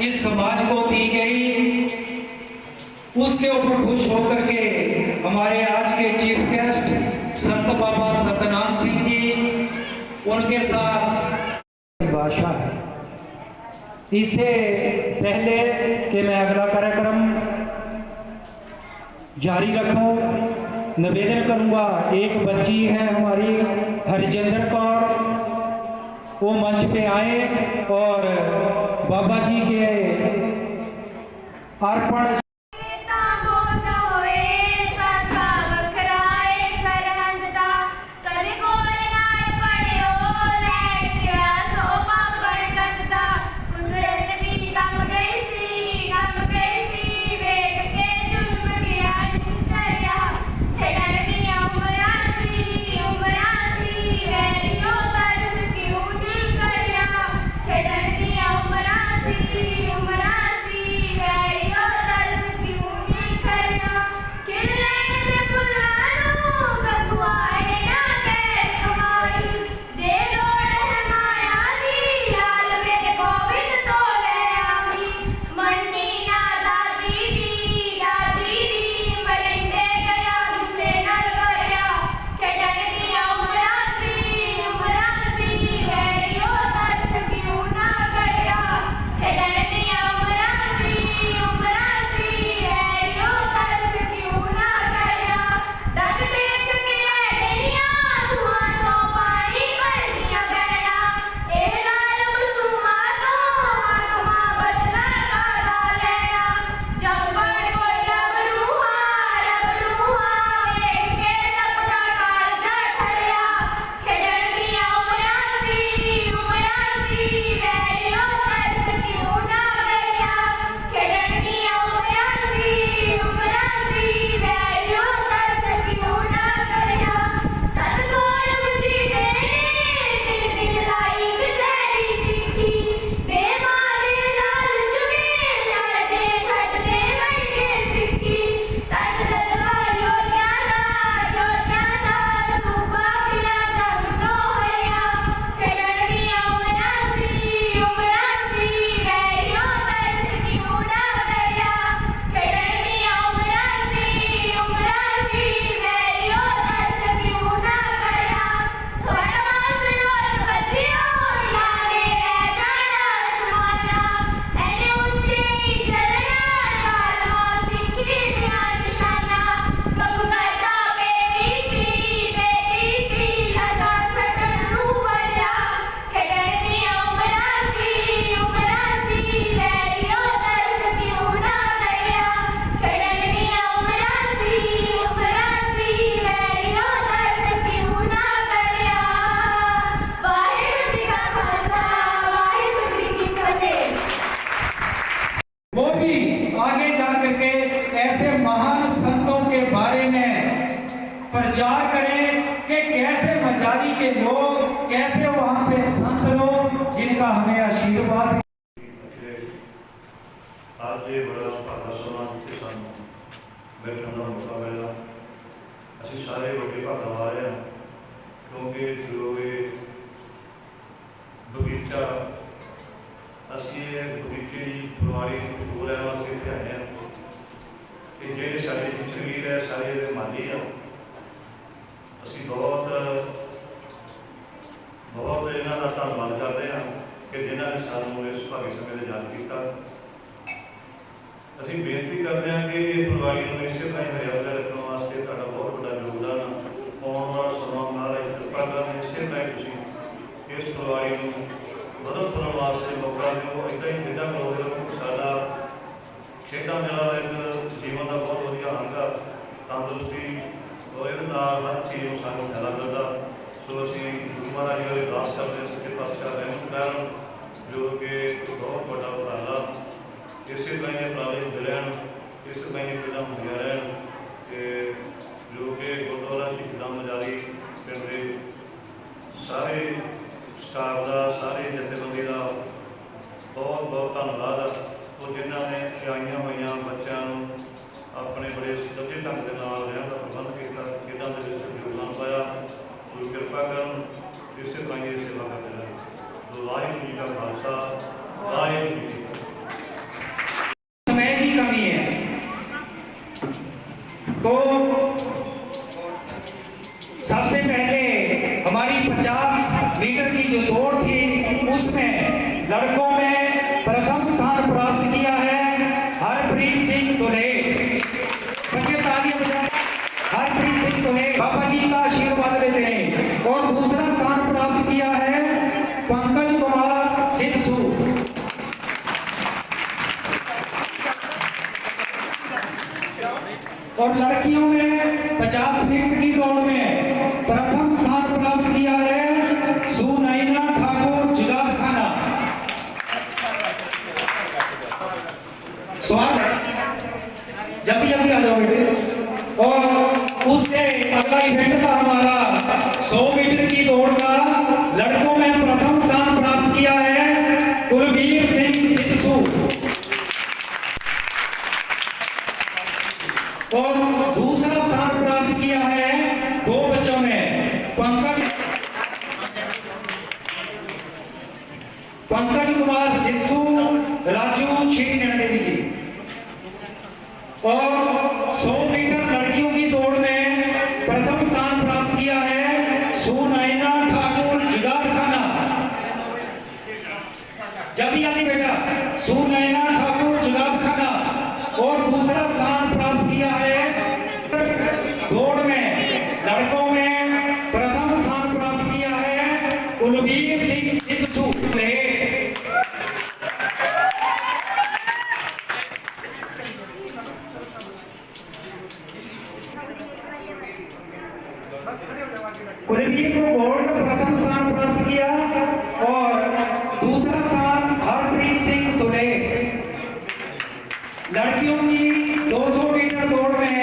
इस समाज को दी गई, उसके ऊपर खुश होकर के हमारे आज के चीफ गेस्ट संत बाबा सतनाम सिंह जी, उनके साथ भाषा है। इससे पहले कि मैं अगला कार्यक्रम जारी रखूं, निवेदन करूंगा, एक बच्ची है हमारी हरजिंदर कौर, वो मंच पे आए और बाबा जी के अर्पण प्रचार करें कि कैसे मजारी के लोग, कैसे वहां पे संत लोग जिनका हमें आशीर्वाद है। आज ये बड़ा सुभागा समा के सन बैठने का मौका मिला, ਅਸੀਂ ਸਾਰੇ ਵੱਡੇ ਭਾਗਾਂ ਵਾਲੇ ਹਾਂ ਕਿਉਂਕਿ ਜੋ ਇਹ ਬਗੀਚਾ ਅਸੀਂ ਇਹ ਬਗੀਚੇ ਦੀ ਪਰਿਵਾਰੀ ਮਸ਼ਹੂਰ ਹੈ ਵਾਸਤੇ ਇੱਥੇ ਆਏ ਹਾਂ ਕਿ ਜਿਹੜੇ ਸਾਡੇ ਜਗੀਰ ਹੈ ਸਾਰੇ ਦੇ ਮਾਲੀ ਆ। ਅਸੀਂ ਬਹੁਤ ਇਹਨਾਂ ਦਾ ਧੰਨਵਾਦ ਕਰਦੇ ਹਾਂ ਕਿ ਜਿਨ੍ਹਾਂ ਨੇ ਸਾਨੂੰ ਇਸ ਭਾਗੇ ਸਮੇਂ ਦੇ ਯਾਦ ਕੀਤਾ। ਅਸੀਂ ਬੇਨਤੀ ਕਰਦੇ ਹਾਂ ਕਿ ਇਹ ਪਰਿਵਾਰੀ ਨੂੰ ਇਸੇ ਤਰ੍ਹਾਂ ਹੀ ਹਰਿਆਵਲ ਰੱਖਣ ਵਾਸਤੇ ਤੁਹਾਡਾ ਬਹੁਤ ਵੱਡਾ ਯੋਗਦਾਨ ਆਉਣ ਵਾਲਾ ਸਮਾਂ ਮਹਾਰਾਜ ਕਿਰਪਾ ਕਰਨ, ਇਸੇ ਤਰ੍ਹਾਂ ਹੀ ਤੁਸੀਂ ਇਸ ਪਰਿਵਾਰੀ ਨੂੰ ਮਦਦ ਕਰਨ ਵਾਸਤੇ ਮੌਕਾ ਦਿਓ। ਇੱਦਾਂ ਹੀ ਖੇਡਾਂ ਕਰਵਾਉਂਦੇ ਰਹੋ। ਸਾਡਾ ਖੇਡਾਂ ਮੇਲਾ ਇੱਕ ਜੀਵਨ ਦਾ ਬਹੁਤ ਵਧੀਆ ਅੰਗ ਆ, ਤੰਦਰੁਸਤੀ ਔਰ ਇਹਦੇ ਨਾਲ ਹਰ ਚੀਜ਼ ਨੂੰ ਸਾਨੂੰ ਫਾਇਦਾ ਮਿਲਦਾ। ਸੋ ਅਸੀਂ ਗੁਰੂ ਮਹਾਰਾਜ ਜੀ ਦੇ ਅਰਦਾਸ ਕਰਦੇ, ਸੱਚੇ ਪਾਤਸ਼ਾਹ ਰਹਿਮਤ ਕਰਨ, ਜੋ ਕਿ ਬਹੁਤ ਵੱਡਾ ਉਪਰਾਲਾ ਇਸੇ ਤਰ੍ਹਾਂ ਹੀ ਉਪਰਾਲੇ ਹੁੰਦੇ ਰਹਿਣ, ਇਸੇ ਤਰ੍ਹਾਂ ਹੀ ਖੇਡਾਂ ਹੁੰਦੀਆਂ ਰਹਿਣ ਅਤੇ ਜੋ ਕਿ ਗੁਰਦੁਆਰਾ ਸ਼ਹੀਦਾਂ ਮਜਾਰੀ ਪਿੰਡ ਦੇ ਸਾਰੇ ਸਟਾਫ ਦਾ, ਸਾਰੇ ਜਥੇਬੰਦੀ ਦਾ ਬਹੁਤ ਬਹੁਤ ਧੰਨਵਾਦ। ਉਹ ਜਿਨ੍ਹਾਂ ਨੇ ਆਈਆਂ ਹੋਈਆਂ ਬੱਚਿਆਂ ਨੂੰ ਆਪਣੇ ਬੜੇ ਸੁਚੱਜੇ ਢੰਗ ਦੇ ਨਾਲ ਰਹਿਣ ਦਾ ਪ੍ਰਬੰਧ ਕੀਤਾ, ਖੇਡਾਂ ਦੇ ਵਿੱਚ ਯੋਗਦਾਨ ਪਾਇਆ। ਗੁਰੂ ਕਿਰਪਾ ਕਰਨ, ਇਸੇ ਤਰ੍ਹਾਂ ਹੀ ਸੇਵਾ ਕਰਦੇ ਰਹਿਣ। ਵਾਹਿਗੁਰੂ ਜੀ ਕਾ ਖਾਲਸਾ, ਵਾਹਿਗੁਰੂ ਜੀ ਕੀ ਫਤਿਹ। 50 मीटर की जो दौड़ थी उसमें लड़कों में प्रथम स्थान प्राप्त किया है हरप्रीत सिंह दुले। बच्चे तालियां बजाएं। हरप्रीत सिंह दुले बाबा जी का आशीर्वाद लेते हैं। और दूसरा स्थान प्राप्त किया है पंकज कुमार सिद्धू। और लड़कियों में 50 मीटर की दौड़ में प्रथम स्थान प्राप्त किया है सुनैना ठाकुर जुगाड़ खाना। स्वागत, जल्दी जल्दी आ जाओ बेटे। और उससे अगला इवेंट था हमारा 100 मीटर की दौड़ का। लड़कों में प्रथम स्थान प्राप्त किया है कुलवीर सिंह सिद्धू। और दूसरा स्थान प्राप्त किया है 2 बच्चों ने पंकज कुमार सिद्धू, राजू श्री नैना देवी जी। और 100 मीटर लड़कियों की दौड़ में प्रथम स्थान प्राप्त किया है सुनैना ठाकुर जुगाड़ खाना। जल्दी जल्दी बेटा, सुनैना ठाकुर जुगाड़ खाना। और दूसरा स्थान प्राप्त किया है दौड़ में लड़कों में प्रथम स्थान प्राप्त किया है कुलवीर सिंह सिद्धू। कुलवीर को गोल्ड प्रथम स्थान प्राप्त किया। और दूसरा स्थान हरप्रीत सिंह दुले। लड़कियों की 200 मीटर दौड़ में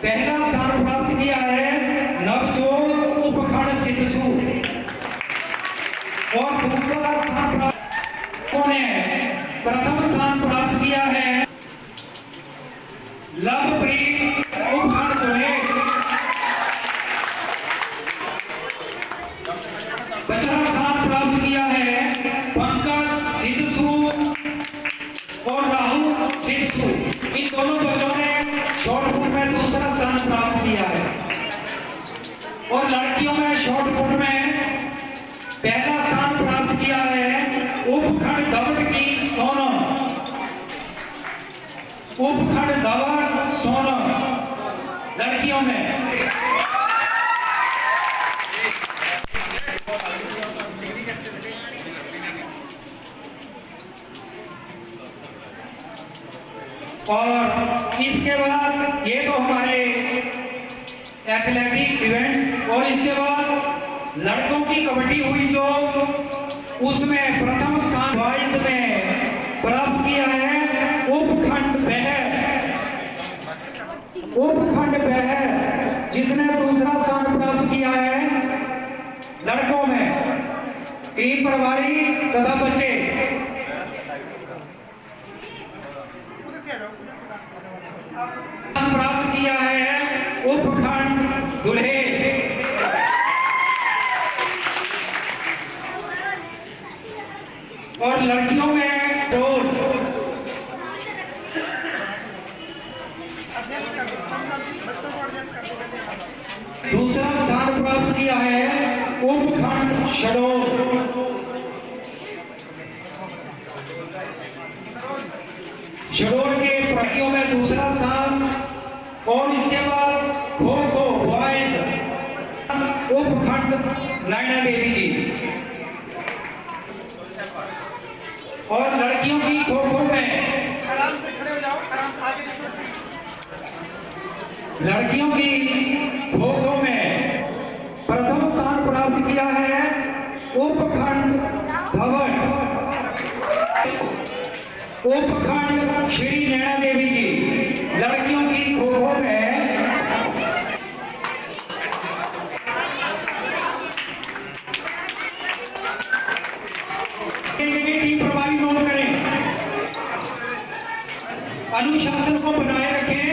पहला स्थान प्राप्त किया है नवजोत उपखंड सिद्धू। और दूसरा स्थान प्रथम स्थान प्राप्त किया है लवप्रीत उपखंड दुले। पहला स्थान प्राप्त किया है पंकज सिद्धू और राहुल सिद्धू। इन दोनों बच्चों ने शॉर्टपुट में दूसरा स्थान प्राप्त किया है। और लड़कियों में शॉर्टपुट में पहला स्थान प्राप्त किया है उपखंड दवड़ की सोनम। उपखंड दवड़ सोनम लड़कियों में। और इसके बाद ये तो हमारे एथलेटिक इवेंट। और इसके बाद लड़कों की कबड्डी हुई जो उसमें प्रथम स्थान बॉयज में प्राप्त किया है उपखंड बहर, जिसने दूसरा स्थान प्राप्त किया है लड़कों में। टीम प्रभारी तथा बच्चे प्राप्त किया है उपखंड दुल्हे। और लड़कियों में डोल। दूसरा स्थान प्राप्त किया है उपखंड शडोल। शडोल के लड़कियों में दूसरा स्थान। और इसके बाद खो खो बॉयज उपखंड नैना देवी जी। और लड़कियों की खो खो में लड़कियों की खो खो में प्रथम स्थान प्राप्त किया है उपखंड धवल। उपखंड श्री नैना देवी जी। लड़कियों की खो खो में टीम प्रभारी नोट करें, अनुशासन को बनाए रखें।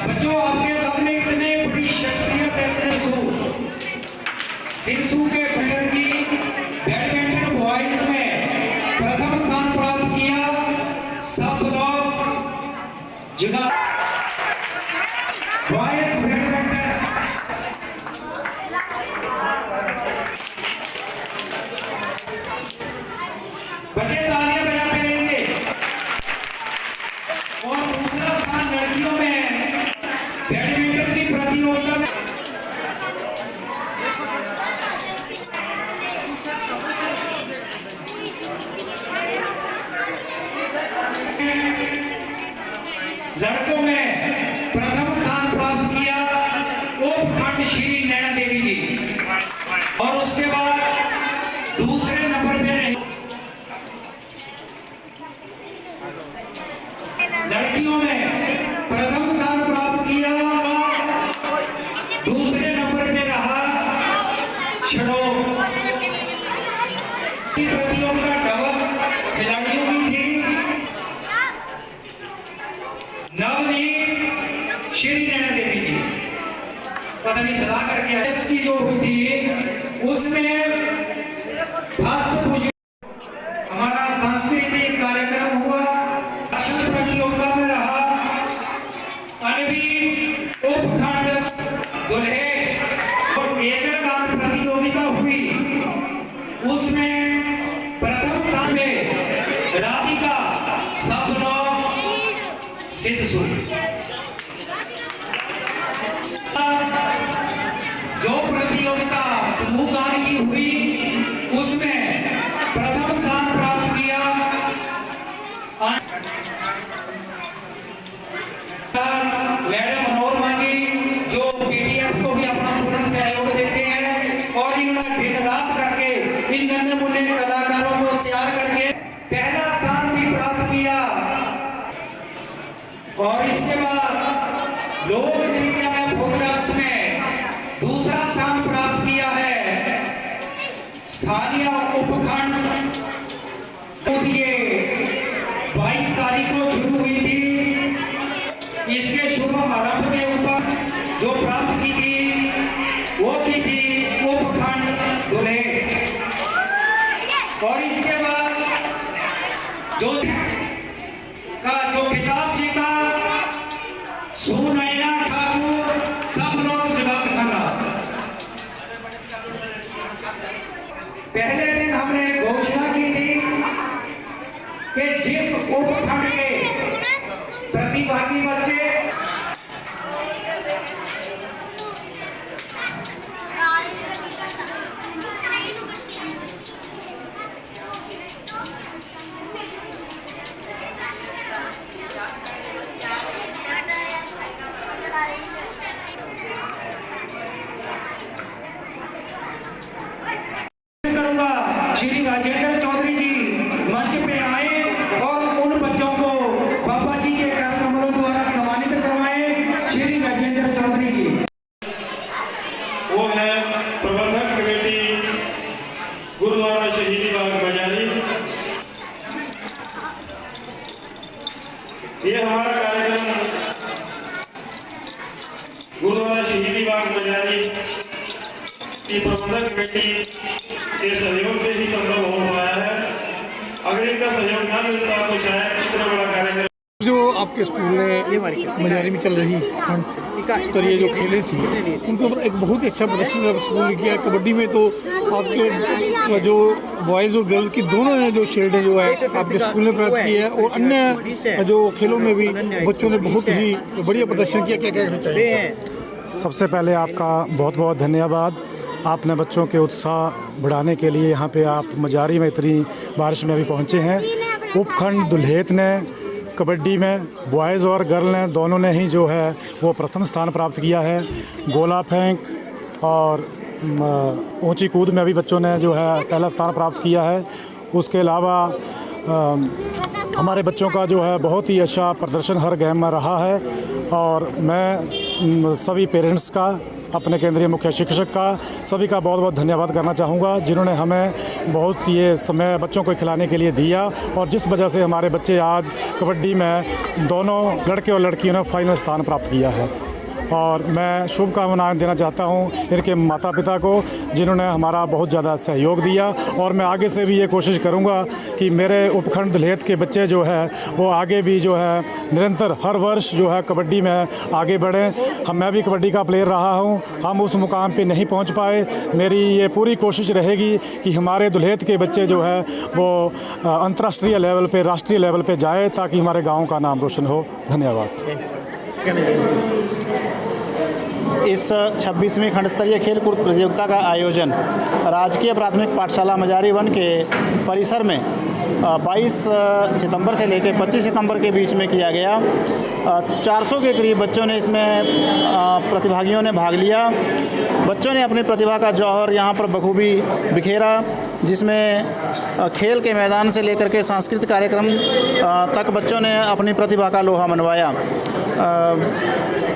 बच्चों आपके सामने इतने बड़ी शख्सियत है सिद्धू के बैटर की बैडमिंटन बॉयज में प्रथम स्थान प्राप्त किया सब लोग जुड़ा बॉयज बैडमिंटन। बच्चे तालियां बजाते रहेंगे। और दूसरा स्थान लड़कियों में बैडमिंटन की प्रतियोगिता में लड़कों में प्रथम स्थान प्राप्त किया उपखंड श्री नैना देवी जी, और उसके बाद दूसरे नंबर पे रही लड़कियों में प्रथम स्थान प्राप्त किया, दूसरे नंबर पे रहा छड़ो। प्रतियोगिता डबल खिलाड़ियों की थी। नवनीत श्री नैना देवी जी पता नहीं सलाह करके आए। इसकी जो हुई थी उसमें फर्स्ट पोजीशन। हमारा सांस्कृतिक कार्यक्रम हुआ, भाषण प्रतियोगिता में रहा अनवी उपखंड दुल्हे, और एकल गान प्रतियोगिता हुई उसमें प्रथम स्थान पे राधिका सबलोग सिद्ध सुन। जो प्रतियोगिता समूह गान की हुई उसमें प्रथम स्थान प्राप्त किया मैडम मनोरमा जी, जो पीटीएफ को भी अपना पूर्ण सहयोग देते हैं, और इन्होंने दिन रात करके इन नन्हे मुन्ने कलाकारों को तैयार करके पहला स्थान भी प्राप्त किया। और इसके बाद लोक नृत्य में फोक डांस में दूसरा स्थान प्राप्त किया है स्थानीय उपखंड। ये 22 तारीख को शुरू हुई थी। इसके शुभ आरंभ के ऊपर जो प्राप्त की थी वो की थी उपखंड दुल्हे। और इसके बाद जो खिताब जीता सुनैना ठाकुर सब लोग जवाब खाना। पहले दिन हमने घोषणा की थी कि जिस उपखंड के प्रतिभागी बच्चे करूंगा, श्री राजेंद्र चौधरी जी मंच पे आए और उन बच्चों को बाबा जी के कार्यक्रमों द्वारा सम्मानित करवाएं। श्री राजेंद्र चौधरी जी वो है प्रबंधक कमेटी गुरुद्वारा शहीदी बाग बाजारी। ये हमारा कार्यक्रम गुरुद्वारा शहीदी बाग बाजारी की प्रबंधक कमेटी के सहयोग से ही संभव हो पाया है। अगर इनका सहयोग ना मिलता तो शायद इतना बड़ा कार्यक्रम जो आपके स्कूल में मजारी में चल रही स्तरीय जो खेलें थी उनके ऊपर एक बहुत ही अच्छा प्रदर्शन स्कूल ने किया। कबड्डी में तो आपके जो बॉयज़ और गर्ल्स की दोनों ने जो शील्डें जो है आपके स्कूल ने प्राप्त की है, और अन्य जो खेलों में भी बच्चों ने बहुत ही बढ़िया प्रदर्शन किया। क्या कहना चाहिए? सबसे पहले आपका बहुत बहुत धन्यवाद। आपने बच्चों के उत्साह बढ़ाने के लिए यहाँ पे आप मजारी में इतनी बारिश में अभी पहुँचे हैं। उपखंड दुल्हेत ने कबड्डी में बॉयज़ और गर्ल ने दोनों ने ही जो है वो प्रथम स्थान प्राप्त किया है। गोला फेंक और ऊंची कूद में अभी बच्चों ने जो है पहला स्थान प्राप्त किया है। उसके अलावा हमारे बच्चों का जो है बहुत ही अच्छा प्रदर्शन हर गेम में रहा है, और मैं सभी पेरेंट्स का, अपने केंद्रीय मुख्य शिक्षक का, सभी का बहुत बहुत धन्यवाद करना चाहूँगा, जिन्होंने हमें बहुत ये समय बच्चों को खिलाने के लिए दिया, और जिस वजह से हमारे बच्चे आज कबड्डी में दोनों लड़के और लड़कियों ने फाइनल स्थान प्राप्त किया है। और मैं शुभकामनाएं देना चाहता हूं इनके माता पिता को, जिन्होंने हमारा बहुत ज़्यादा सहयोग दिया। और मैं आगे से भी ये कोशिश करूंगा कि मेरे उपखंड दुल्हेत के बच्चे जो है वो आगे भी जो है निरंतर हर वर्ष जो है कबड्डी में आगे बढ़ें। मैं भी कबड्डी का प्लेयर रहा हूं, हम उस मुकाम पे नहीं पहुंच पाए। मेरी ये पूरी कोशिश रहेगी कि हमारे दुल्हेत के बच्चे जो है वो अंतर्राष्ट्रीय लेवल पे, राष्ट्रीय लेवल पे जाए, ताकि हमारे गांव का नाम रोशन हो। धन्यवाद। इस 26वीं खंड स्तरीय खेल कूद प्रतियोगिता का आयोजन राजकीय प्राथमिक पाठशाला मजारी वन के परिसर में 22 सितंबर से लेकर 25 सितंबर के बीच में किया गया। 400 के करीब बच्चों ने इसमें प्रतिभागियों ने भाग लिया। बच्चों ने अपनी प्रतिभा का जौहर यहाँ पर बखूबी बिखेरा, जिसमें खेल के मैदान से लेकर के सांस्कृतिक कार्यक्रम तक बच्चों ने अपनी प्रतिभा का लोहा मनवाया।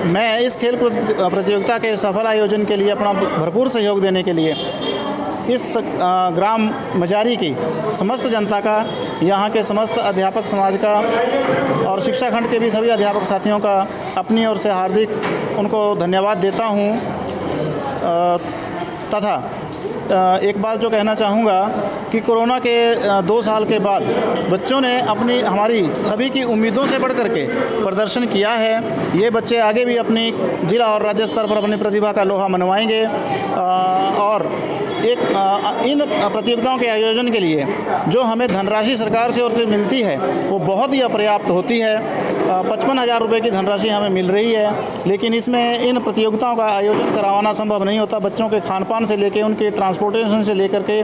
मैं इस खेल प्रतियोगिता के सफल आयोजन के लिए अपना भरपूर सहयोग देने के लिए इस ग्राम मजारी की समस्त जनता का, यहाँ के समस्त अध्यापक समाज का और शिक्षा खंड के भी सभी अध्यापक साथियों का अपनी ओर से हार्दिक उनको धन्यवाद देता हूँ। तथा एक बात जो कहना चाहूँगा कि कोरोना के 2 साल के बाद बच्चों ने अपनी हमारी सभी की उम्मीदों से बढ़ करके प्रदर्शन किया है। ये बच्चे आगे भी अपनी जिला और राज्य स्तर पर अपनी प्रतिभा का लोहा मनवाएंगे और इन प्रतियोगिताओं के आयोजन के लिए जो हमें धनराशि सरकार से और मिलती है वो बहुत ही अपर्याप्त होती है। 55,000 रुपये की धनराशि हमें मिल रही है, लेकिन इसमें इन प्रतियोगिताओं का आयोजन करवाना संभव नहीं होता। बच्चों के खान पान से लेकर उनके ट्रांसपोर्टेशन से लेकर के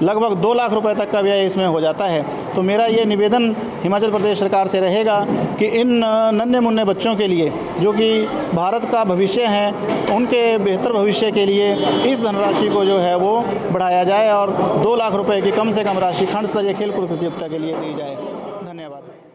लगभग 2 लाख रुपए तक का व्यय इसमें हो जाता है। तो मेरा ये निवेदन हिमाचल प्रदेश सरकार से रहेगा कि इन नन्हे मुन्ने बच्चों के लिए, जो कि भारत का भविष्य हैं, उनके बेहतर भविष्य के लिए इस धनराशि को जो है वो बढ़ाया जाए और 2 लाख रुपए की कम से कम राशि खंड स्तरीय खेल कूद प्रतियोगिता के लिए दी जाए। धन्यवाद।